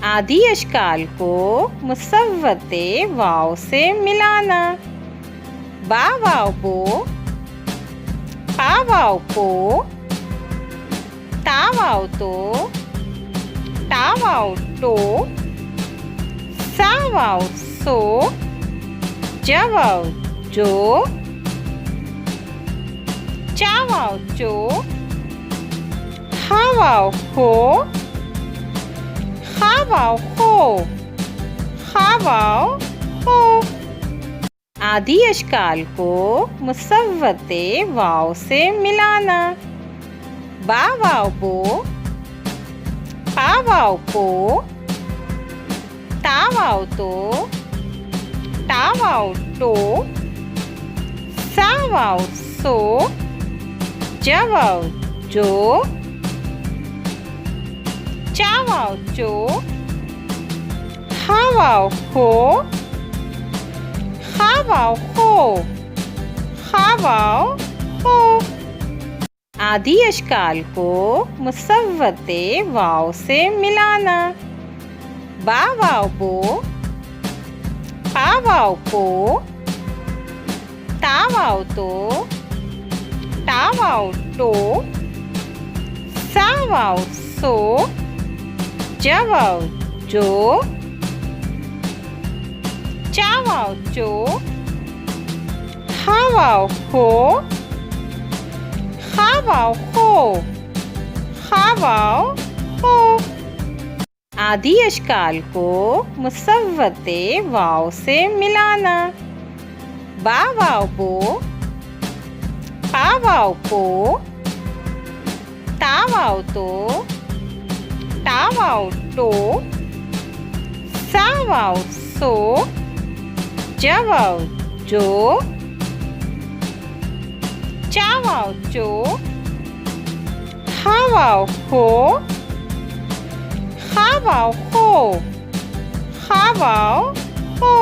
आदि अशकाल को मुसव्वते वाव से मिलाना। बा वाव बो, पा वाव पो, ता वाव तो, टा वाव टो, सा वाव सो, ज वाव जो, चा वाव चो, हा वाव हो, खा वाव हो, खा वाव हो। आदि अशकाल को मुसव्वते वाव से मिलाना। बा वाव बो, पा वाव पो, ता वाव तो, टा वाव टो, सा वाव सो, ज वाव जो, चा वाव चो, हा वाव हो, खा वाव हो, खा वाव हो। आदि अशकाल को मुसव्वते वाव से मिलाना। बा वाव बो, पा वाव पो, ता वाव तो, टा वाव टो, सा वाव सो, ज वाव जो, चा वाव चो, हा वाव हो, खा वाव हो, खा वाव हो। आदि अशकाल को मुसव्वते वाव से मिलाना। बा वाव बो, पा वाव पो, ता वाव तो, टा वाव टो, सा वाव सो, ज वाव जो, चा वाव चो, हा वाव हो, खा वाव हो, खा वाव हो।